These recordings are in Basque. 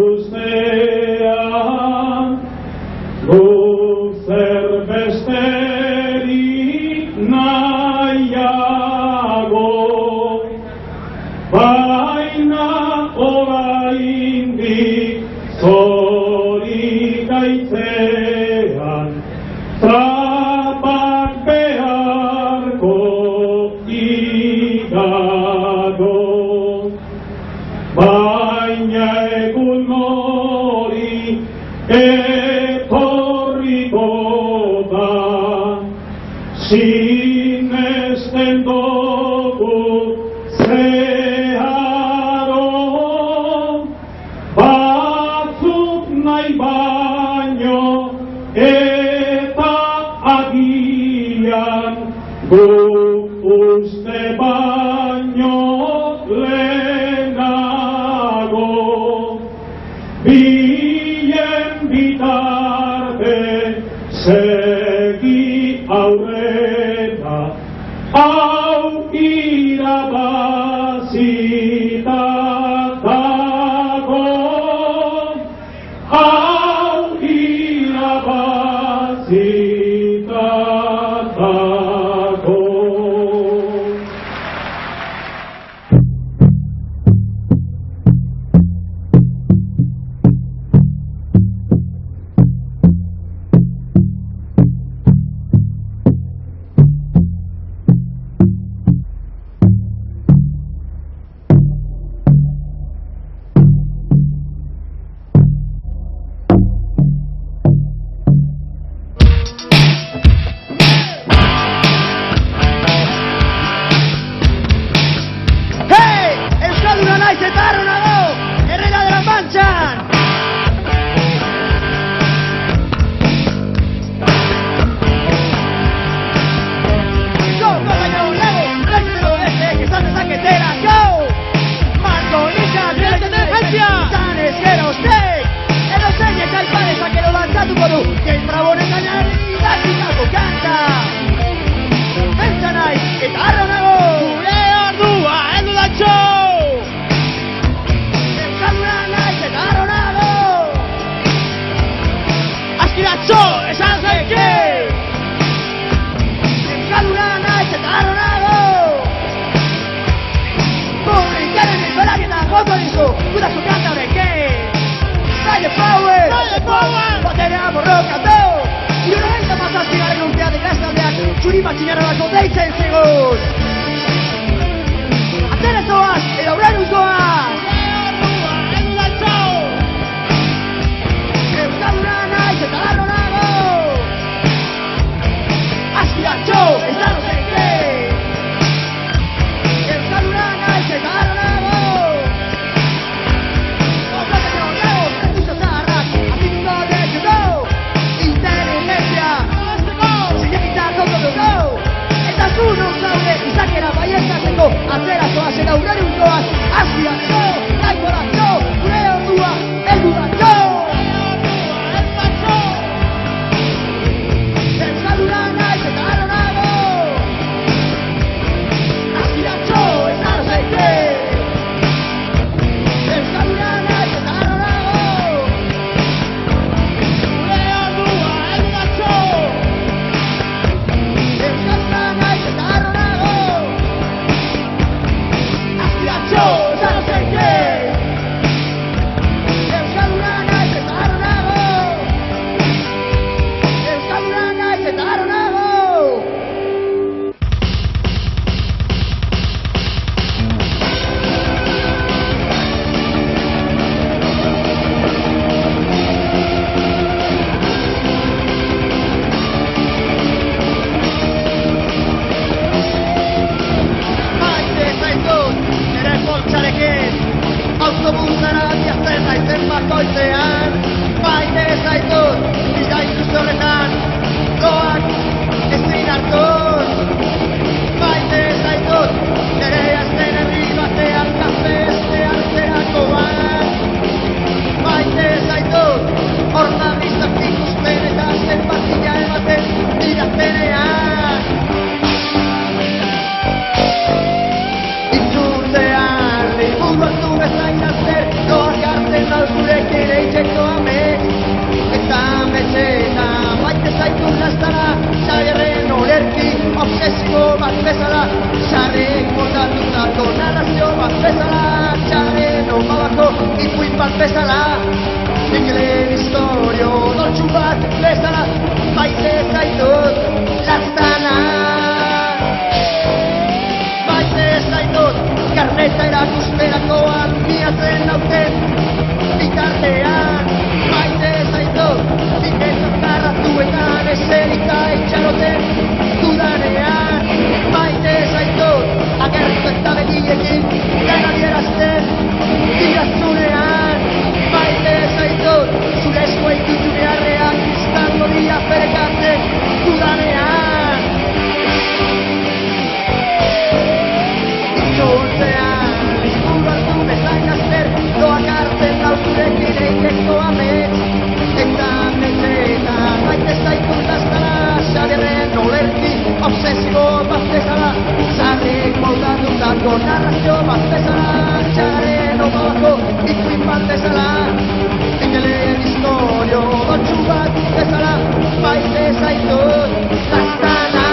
ikustean, luzer besterik nahiago, baina oraindik zorik aitzean, trapak beharko igago. Baina egun hori etorriko da, sinesten dugu zeharo, batzuk nahi baino eta agian guk uste baino lehenago. Bilen bitarte segi aurrera, hau irabazita dago, hau irabazita dago. Bezain azter, doak gartzen alzurekin bezala, sarri moldatuta narrazio bat bezala, txaren omabako ipuin bat bezala, ingelen historio doltsu bat bezala, maite zaitut lastana. Maite zaitut karneta erakusterakoan miatzen nauten bitartean. Maite zaitut ziketak narratuetan eserita itxaroten dudanean. Maite zaitut agertu eta begiekin dena dierazten idaztunean. Maite zaitut zure eskuei ditunearreak iztango dira perekatzen dudanean. Itzultzean liburu hartu bezain azter doak hartzen dauzurekin eiteko amets. Eta metzetan maite zaitut lastana, xaderren olerki obsesio bat bezala, sarrik moldatutako narrazio bat bezala, txaren omabako ipuin bat bezala, ingelen historio doltsu bat bezala, maite zaitut lastana.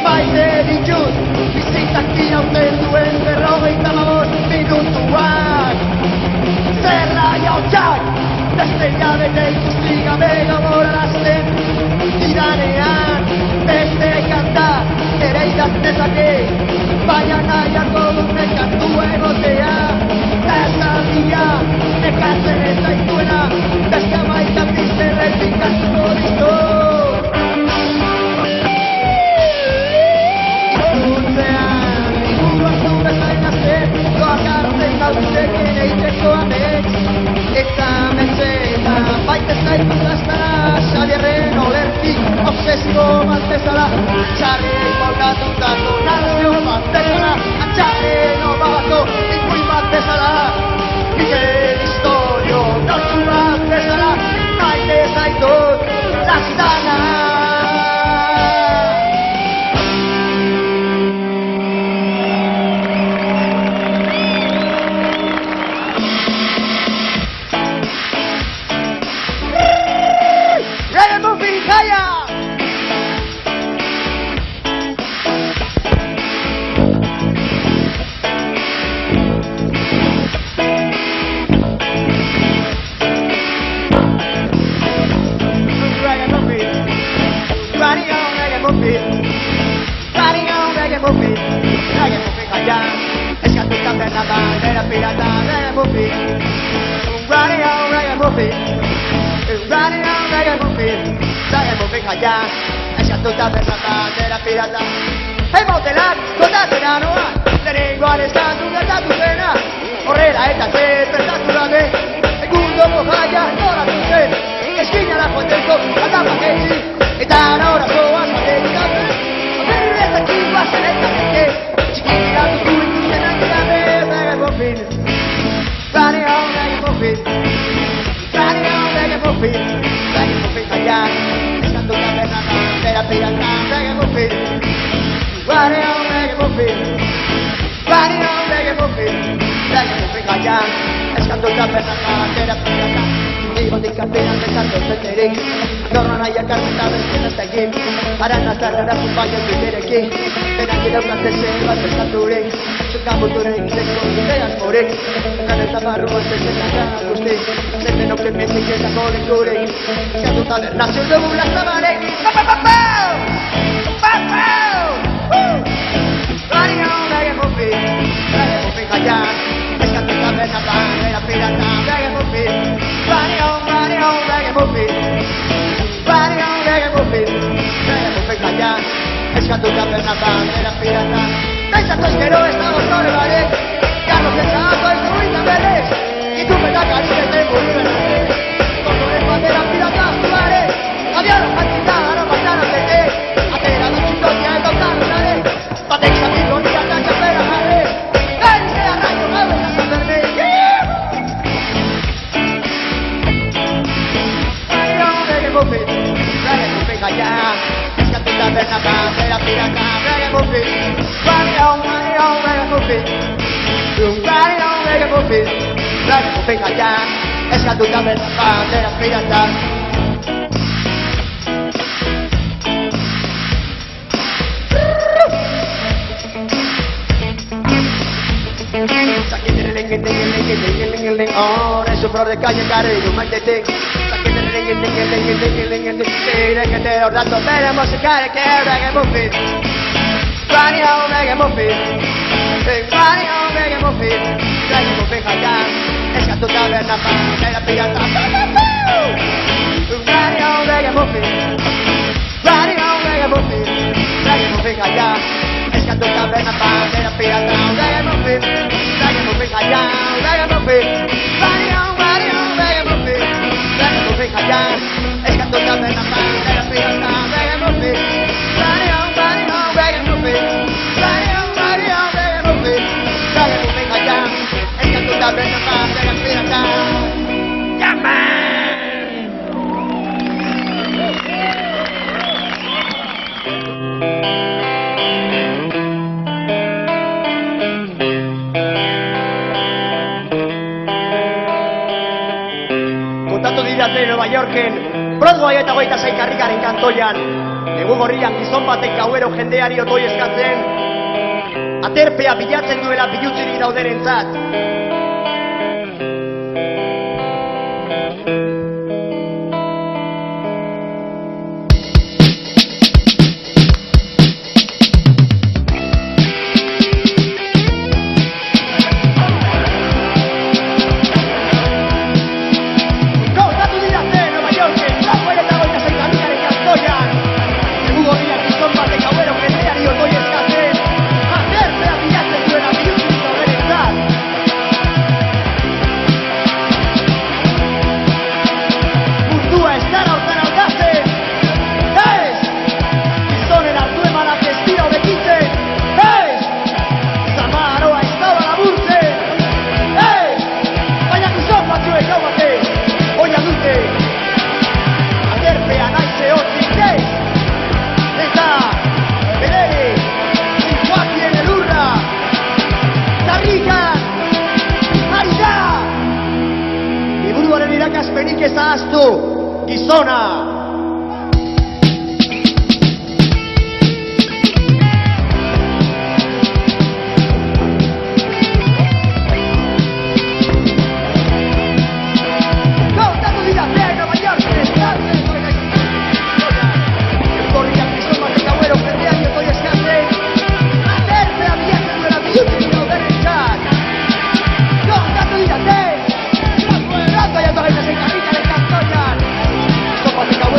Maite ditut bizitzak irauten duen 55 minutuak. Zerra jautxak, beste bete ikusi gabe gogorarazten didanean. Beste kanta ere idaztezake, baina nahiako dut nekatu egotea. Ezabia, nekatzen ez zaituena, beste amaika bizerretik asko ditu. Itzultzean liburu hartu bezain azter doak hartzen dauzurekin eiteko amets. Eta metzetan maite zaitut lastana, xabierren olerki obsesio bat bezala, txarrik moldatutako narrazio bat bezala, txarren omabako ipuin bat bezala, ingelen historio doltsu bat bezala, maite zaitut lastana. Eskatuta berratan dela pirata. Emotelak gotatzena noa, lehenengoan eskatu gertatu zena. Horrela eta zertatu gabe, egundoko jaia noratu zen. Eskinara joateko aldapak egin, eta norazoa zaterik gabe. Aberrezakin bazen eta zeke, txikitira dutu ikusten antzame. Reggae muffin, running home reggae muffin, running home reggae muffin, jaian. Eskatuta berratan dela pirata, reggae muffin, running home reggae muffin, running home reggae muffin, jaian. Eskatuta berratan dela pirata. Igotik kapean bezartu zeterik, norra nahiak arreta bezken ez egin, haran azarrera zupaio biderekin, denak idaukatzen bat bezaturik, zuka muturik, zeko idean morik, kaneta barruan zezetan guzti, zeten oken mezik ezako lekurik, eskatuta nazio dugu lastabarek, papapapau! Papau! Running home reggae muffin jaian, eskatuta berratan dela pirata, reggae muffin, running home reggae muffin, running home reggae muffin jaian, eskatuta berratan dela pirata. Pentsatu ezkero ez dago zore barek, garro zentzako ez duitan berrez, itupetak arizeten buru berrez, kontorez batera pirata zubarek, abiara jantzita ara batara zete, atera dutxutokia eta utarrunare, batek zatiko niatan txapera jarrez, erizea raio gau eta zanbernek. Reggae muffin jaian, eskatuta berratan dela pirata, reggae muffin, running home reggae muffin, running home reggae muffin jaian, eskatuta berratan dela pirata. Oh, es un flor de calle cariño, maldete. Que te los datos tenemos que caer, que reggae muffin. Running home, reggae muffin. Running home, reggae muffin. Reggae muffin allá. Es que tu taberna para la pirata. Running home, reggae muffin. Running home, reggae muffin. Reggae muffin allá. Es que tu taberna para la pirata. Reggae muffin. Reggae muffin allá. Reggae muffin. Running home, reggae muffin. Reggae muffin allá. Es que tu taberna para la pirata. Reggae muffin. Running home, reggae muffin. Running home, reggae muffin. Reggae muffin allá. Es que tu taberna para la pirata. Yeah, man. Kontatu didate Nueva Yorken Broadway eta 26 karrikaren kantoian egun gorrian gizon batek gauero jendeari otoi eskatzen aterpea bilatzen duela bilutzirik daudenentzat. Irakaspenik ez ahaztu, gizona! Stop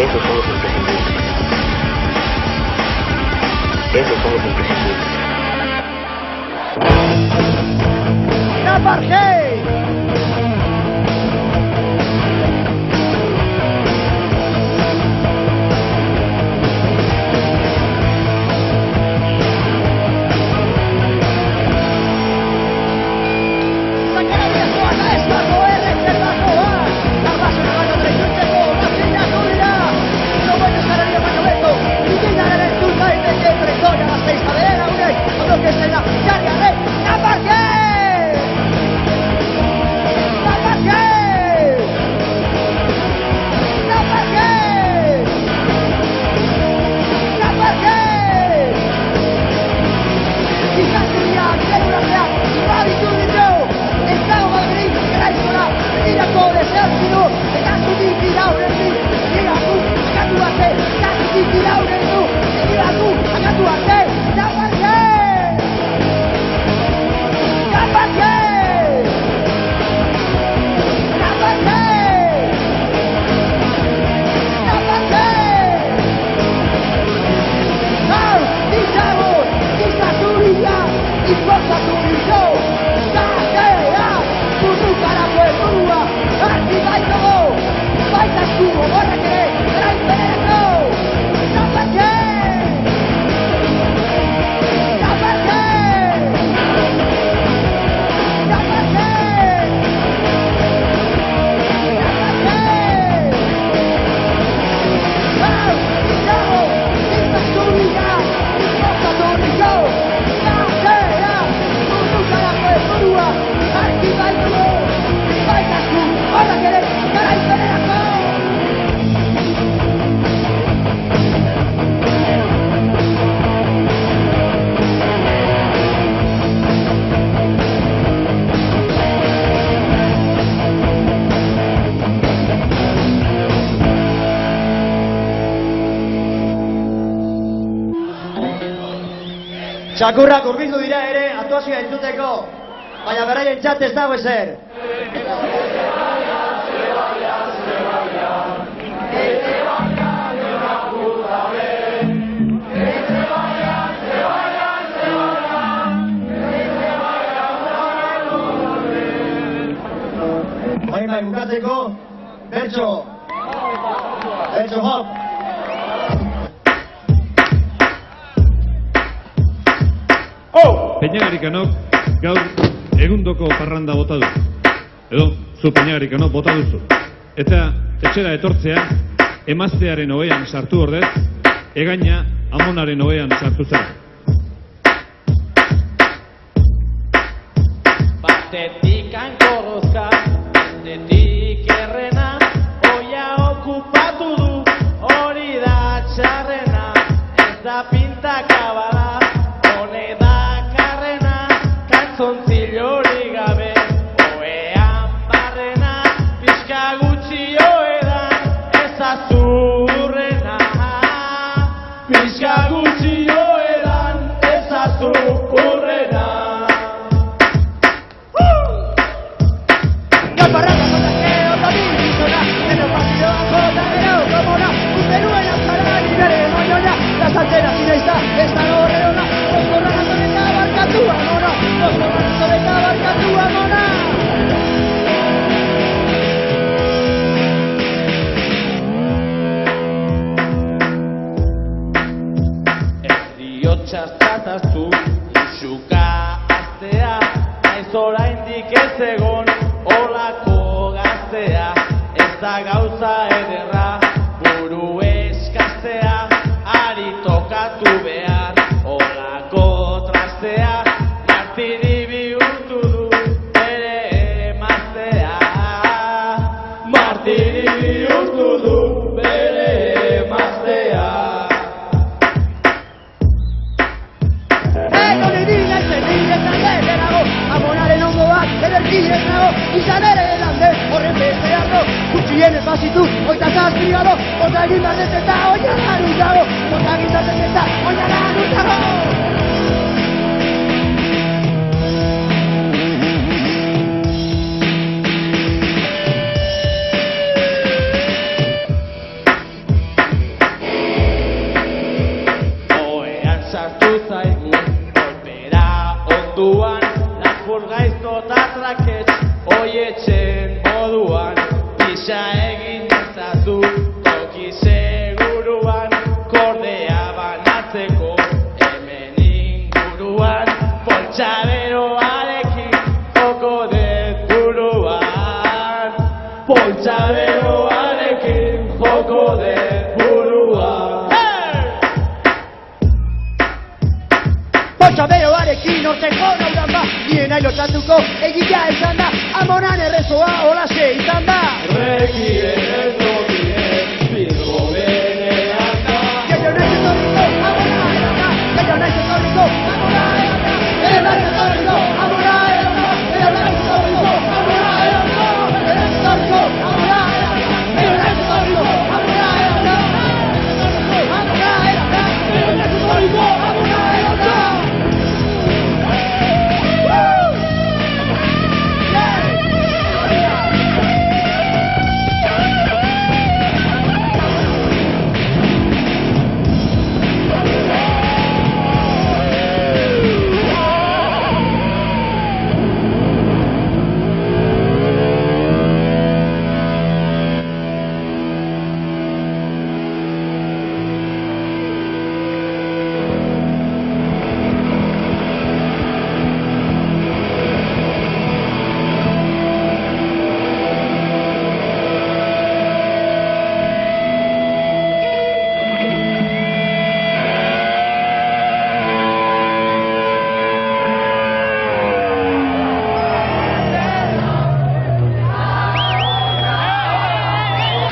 Esos son los imprescindibles. Esos son los imprescindibles. ¡Napargey! que se la carga de Napargey. Napargey. Napargey. Napargey. Gigantria, Celularia, Babitudio, Estado Madrid, Graizola, Irako Desertino, Ekasutik irauretik, Iraku, akatu arte, Ekasutik irauretu, Iraku, akatu arte, Napargey. Napargey! Napargey! Napargey! Hau, dizago, diktaturria, inportaturio, gaztea, burrukarako helburua, argi baitago, baita eskubo horrek ere, eraipenerako! Napargey! Napargey! Txakurrak hurbildu dira ere aktuazioa entzuteko, baina beraien txat ez dago ezer. Baina bukatzeko, bertso hop. Peñagarikanok gaur egundoko parranda bota du. Edo, zu Peñagarikanok bota duzu. Eta etxera etortzea, emaztearen ohean sartu ordez, egaina amonaren ohean sartu zara. Batetik ankorrozka, batetik errena, oia okupatu du, hori da txarrena, ez da pintakabala. Zontzilori gabe, oean barrena, pixka gutxi oedan, ez azurrena. Pixka gutxi oedan, ez azurrena. Naparraka zotakeo, tabizona, en el partido jotaneo, komona, ustenuen azara, nire moñona, las antenas y naizta, esta horreona, oskorra nazoneta barkatu amona. Txartataztu, musuka aztea, naiz oraindik ez egon, olako gaztea, ez da gauza ederra, buru eskaztea, ari tokatu behar, olako trastea, martiri bihurtu du, bere emaztea, martiri bihurtu du, bere emaztea. Amonaren ondoak, ederkidez nago, izan ere lande, horren besteako, gutxien ez ditu, oita zazpigado, ota egin barret eta oinaran utago, ota egin barret eta oinaran utago. Oean sartu zaigu, kolpera onduan, lapur gaizto eta traketx, oietzen moduan, pisa egin ezazu, toki seguruan, kordea banatzeko, hemen inguruan, poltsaberoarekin, joko dut buruan, poltsaberoarekin, joko dut buruan. Poltsaberoarekin horteko naudan ba, nien nahi lotatuko egitea izan da, amonan errezoa holaxe izan da. Rekien ez dobien, bilbo benean da. Gehiago nahi zetorriko, amona eran da. Gehiago nahi zetorriko, amona eran da. Gehiago nahi zetorriko, amona eran da. Gehiago nahi zetorriko, amona eran da. Gehiago nahi zetorriko, amona eran da. Gehiago nahi zetorriko, amona eran da. Amona eran da. Gehiago nahi zetorriko, amona eran da.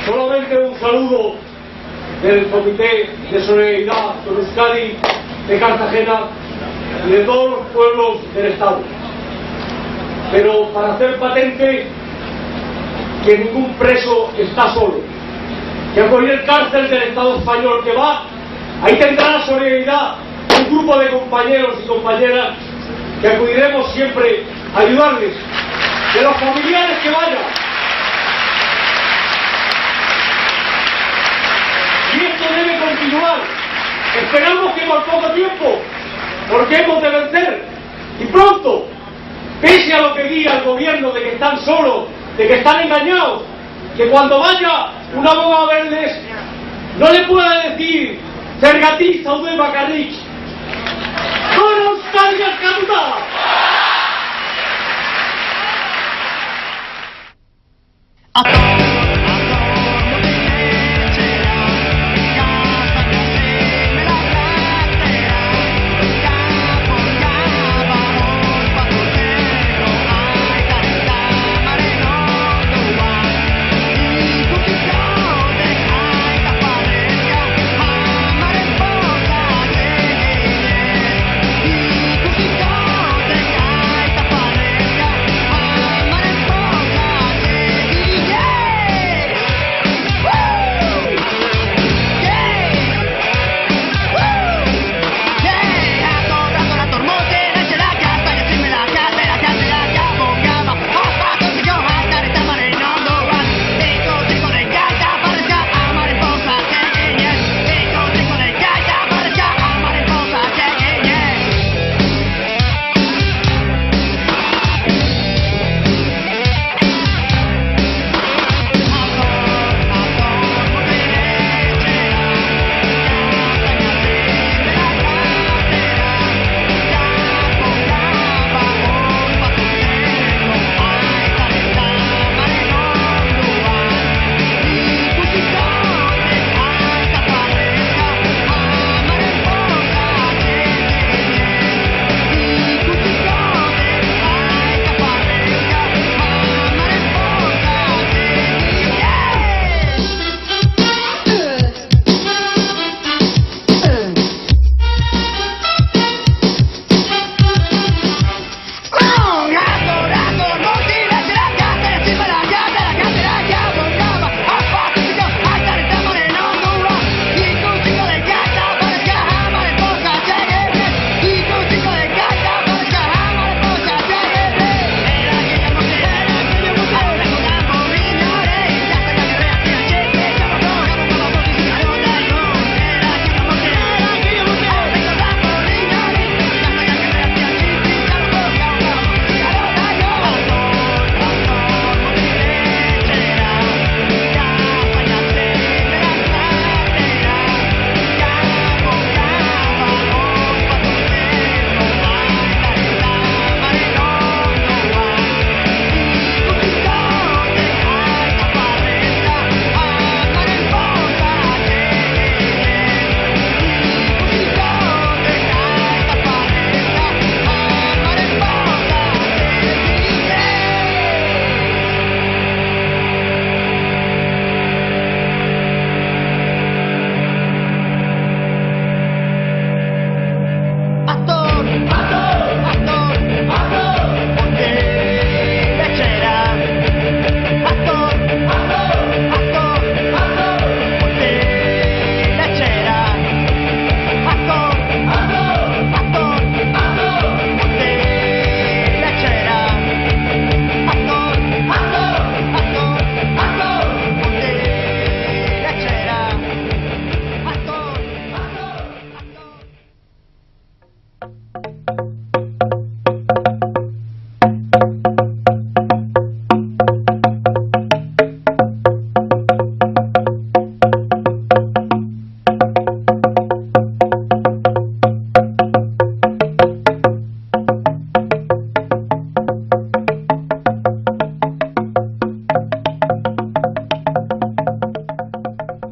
Solamente un saludo del Comité de Solidaridad con Euskadi de Cartagena y de todos los pueblos del Estado. Pero para hacer patente que ningún preso está solo, que a cualquier cárcel del Estado español que va, ahí tendrá la solidaridad un grupo de compañeros y compañeras que acudiremos siempre a ayudarles, de los familiares que vayan. Y esto debe continuar. Esperamos que por poco tiempo, porque hemos de vencer. Y pronto, pese a lo que diga el gobierno de que están solos, de que están engañados, que cuando vaya un abogado a verles, no le pueda decir Zergatik zaude bakarrik. ¡Gora Euskadi askatuta!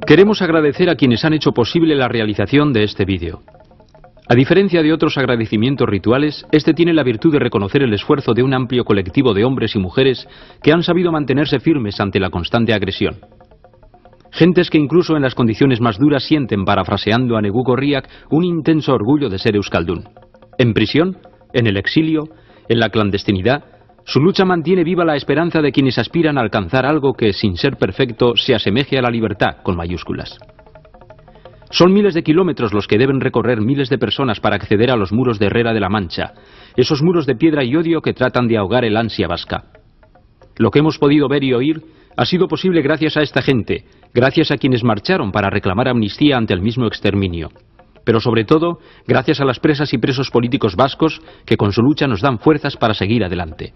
Queremos agradecer a quienes han hecho posible la realización de este vídeo. A diferencia de otros agradecimientos rituales, este tiene la virtud de reconocer el esfuerzo de un amplio colectivo de hombres y mujeres que han sabido mantenerse firmes ante la constante agresión. Gentes que incluso en las condiciones más duras sienten, parafraseando a Negu Gorriak, un intenso orgullo de ser euskaldun. En prisión, en el exilio, en la clandestinidad, su lucha mantiene viva la esperanza de quienes aspiran a alcanzar algo que, sin ser perfecto, se asemeje a la libertad, con mayúsculas. Son miles de kilómetros los que deben recorrer miles de personas para acceder a los muros de Herrera de la Mancha, esos muros de piedra y odio que tratan de ahogar el ansia vasca. Lo que hemos podido ver y oír ha sido posible gracias a esta gente, gracias a quienes marcharon para reclamar amnistía ante el mismo exterminio. Pero sobre todo, gracias a las presas y presos políticos vascos que con su lucha nos dan fuerzas para seguir adelante.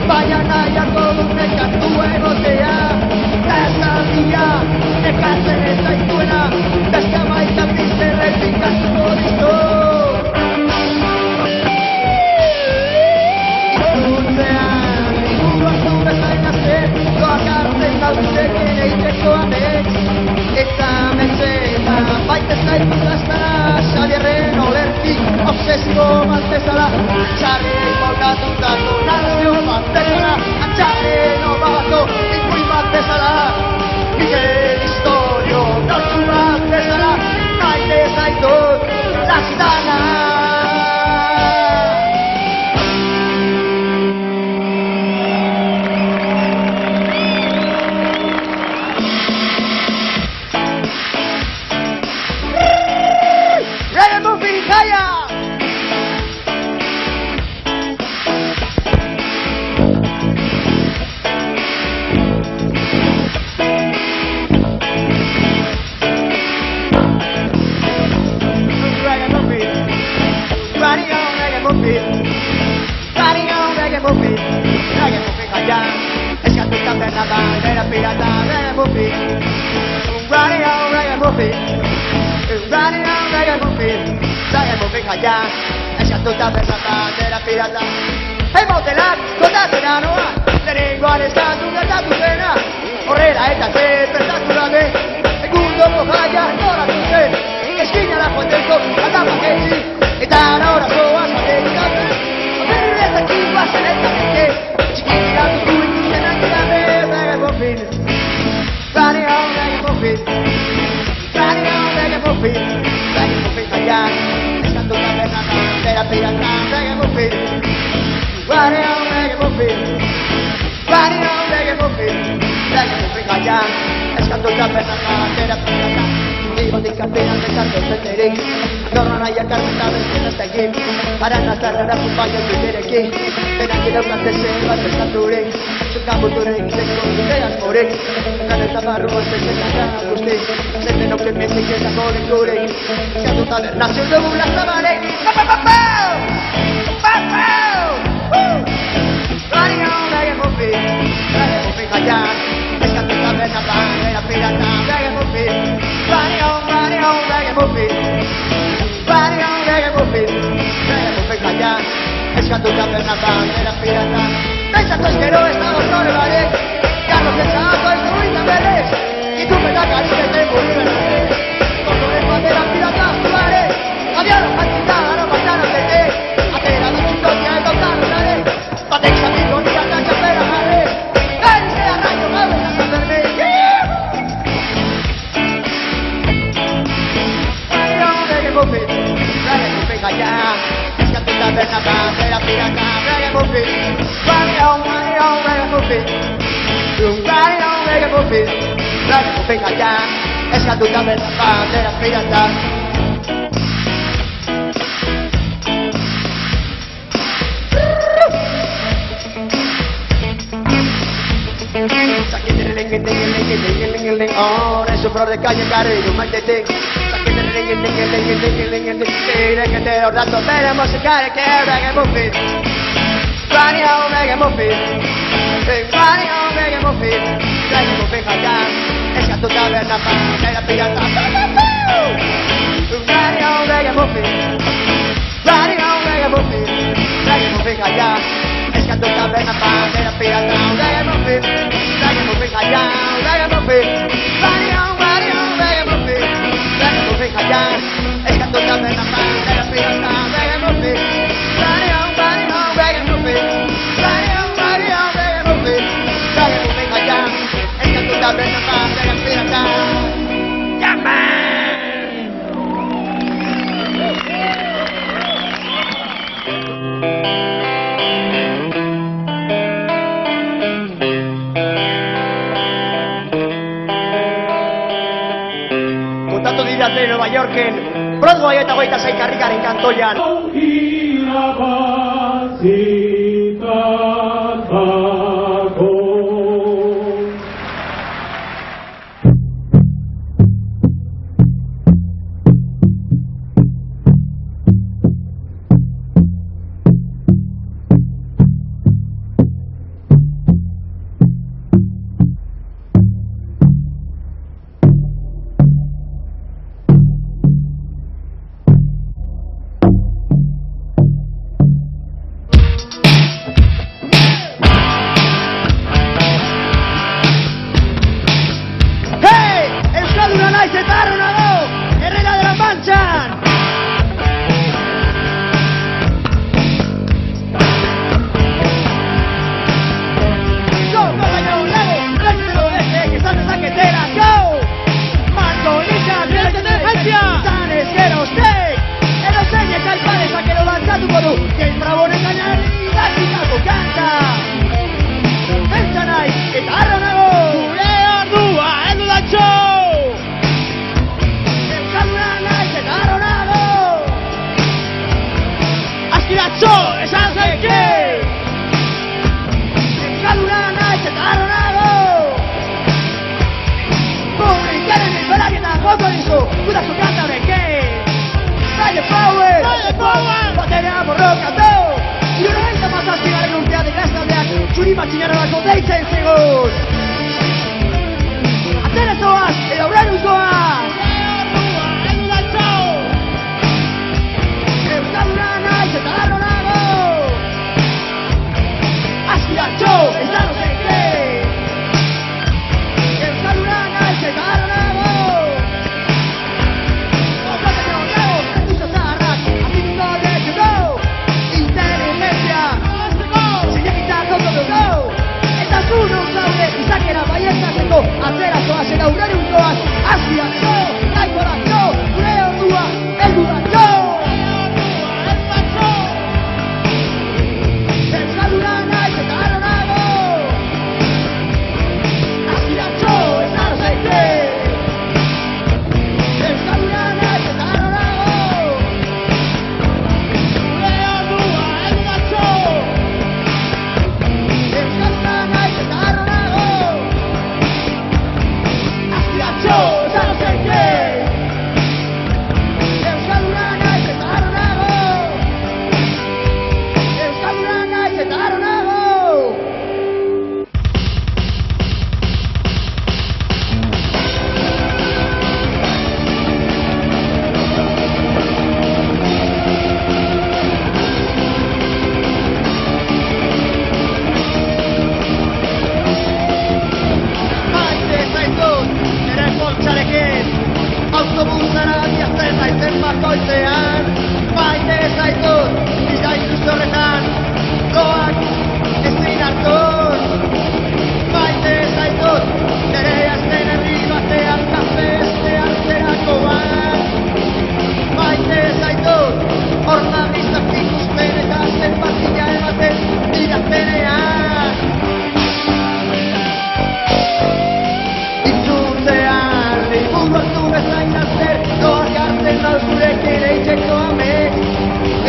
Baina nahiako dut nekatu egotea Tazabia, nekatzen ez zaituena Dazkamaikan bizerretik asko ditu Ikurtzean, ikuruak du bezain azten Doak hartzen dauzekin eiteko amets Eta metzetan, baitez zaitu gaztara Xabierren olertik, obsesibo bat bezala Txarri moldatutako nazio bat bezala Antxarri nobako ikuin bat bezala Miguel Historio nortzu bat bezala Maite zaitut lastana Ryan Murphy, Kaya! Eskatuta bertata, dera pirata Emotelak, kontatzera noa Lehenengoan eskatu gertatu zena Horrela eta zertatu gabe Egundoko jaia noratu zen Eskina da joateko, atapak ezi Eta nora zoaz baterik gabe Berretak iguazen eta bete Txikira dutu ikusten antigabe Reggae Muffin Rani hau Reggae Muffin Rani hau Reggae Muffin Reggae Muffin jaia Eskatuta bertata Dera pirata, Reggae Muffin Rani hau Reggae Muffin Rani hau Reggae Muffin Reggae Muffin jaia Eskatuta bertata Dera pirata Igotik kantinan bezartu zeterik Norra nahiak armenta bezken ez tegin Aran azarrara zupaio duterekin Denak idaukatzese bat bezaturik Zukan buturik, zeko dute asmorik Gan eta barru gotezen agan guzti Zeten oken mezik eta kolekurik Eskatuta nazio dugu lazabarek Papapapau! Papapau! Rani hau Reggae Muffin Reggae Muffin jaian Eskatuta bertata Dera pirata Reggae Muffin Rani hau Reggae Muffin Rani hau Reggae Muffin Reggae Muffin jaian Eskatuta bertata Dera pirata Pensatu eskero ez dago zore barek Carlos ezagako ez duita berrez Itupetak arizete guri berrez Kontore batera pirata zuare Abiaro jantzita garo batara zete Atera dutxutokia eta utarrare Batek zapiko nirata txapera jarre Garizea raio gau eta zanberne Rani hau Reggae Muffin Reggae Muffin gaia Eskatuta bertata Dera pirata Reggae Muffin Rani hau Reggae Muffin Rani hau Reggae Muffin Reggae Muffin gaia Eskatuta bertata Dera pirata Oh, es un flor de calle, cariño, maite. Regetero dato bene musicale che è reggae muffin. Running home reggae muffin. Running home reggae muffin. Reggae muffin cagán. Es que a tu taberna pa' la pirata. Running home reggae muffin. Running home reggae muffin. Reggae muffin cagán. Es que a tu taberna pa' la pirata. Reggae muffin. Reggae muffin cagán. Reggae muffin. Running home reggae muffin. Reggae muffin cagán. Es que a tu taberna pa' la pirata. Reggae muffin. Running home reggae muffin. Running home reggae muffin. Reggae muffin cagán. Es que a tu taberna pa' la pirata. Yeah, man. Kontatu didate Nueva Yorken Broadway eta 26 karrikaren kantoian.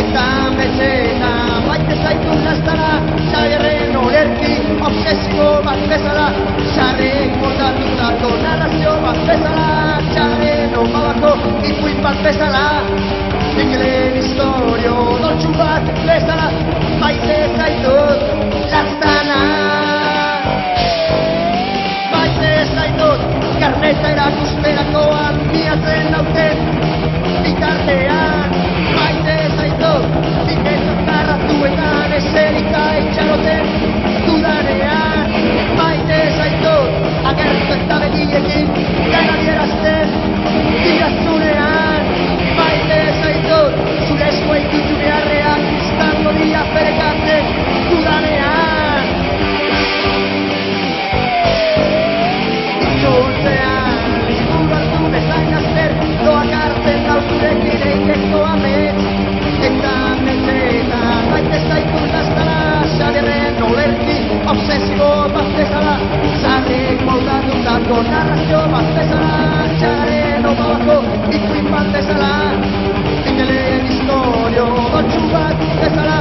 Eta maite zaitu lastara, Xabierren olerki obsesibo bat bezala, Xarrek moldatutako narrazio bat bezala, Xaren omabako ikuin bat bezala, Mikelen historio doltsu bat bezala, maite zaitut lastana. Maite zaitut karneta erakusterakoan biatzen nauten bitartean, maite zaitut diketan karratuetan eserika itxaroten dudanean, maite zaitut agertu eta begiekin ganadierazten dirazunean, maite zaitut zure eskuei ditu beharreak izango dira perekatzen dudanean. Itzultzean, izburu hartu bezain azter, doak hartzen dauzurekin eiteko amets, eta metzeetan maite zaitu lastara, Xabierren olerki obsesibo bat bezala, Xarrek moldatutako narrazio bat bezala, Xaren omabako ikuin bat bezala, Mikelen historio doltsu bat bezala,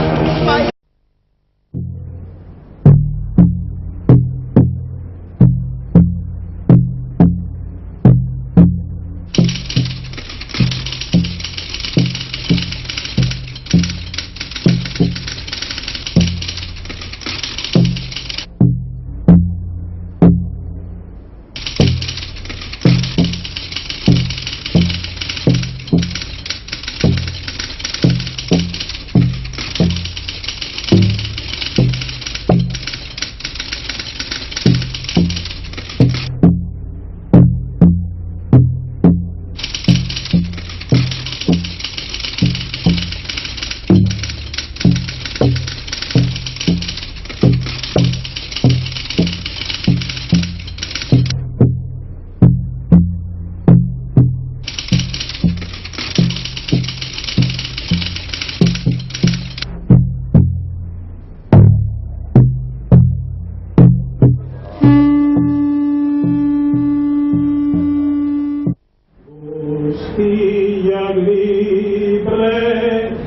Guztiak libre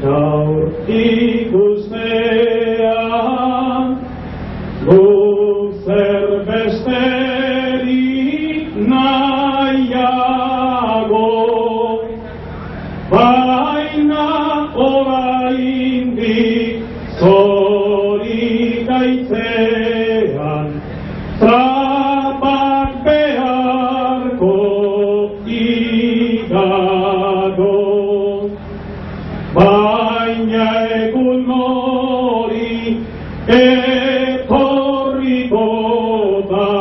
gaur ikustean, guk zer besterik nahiago, baina oraindik zorik aitzean, trapak beharko igado, baina egun hori etorriko da,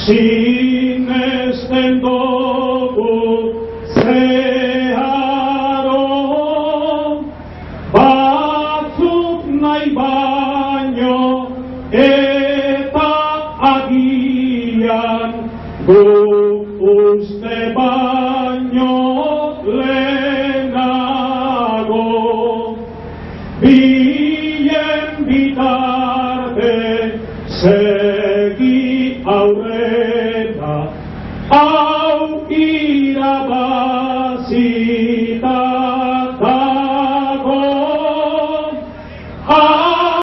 sinesten dugu zeharo, batzuk nahi baino eta agian guk uste baino lehenago, bien bitarte segi aurrera, hau irabazita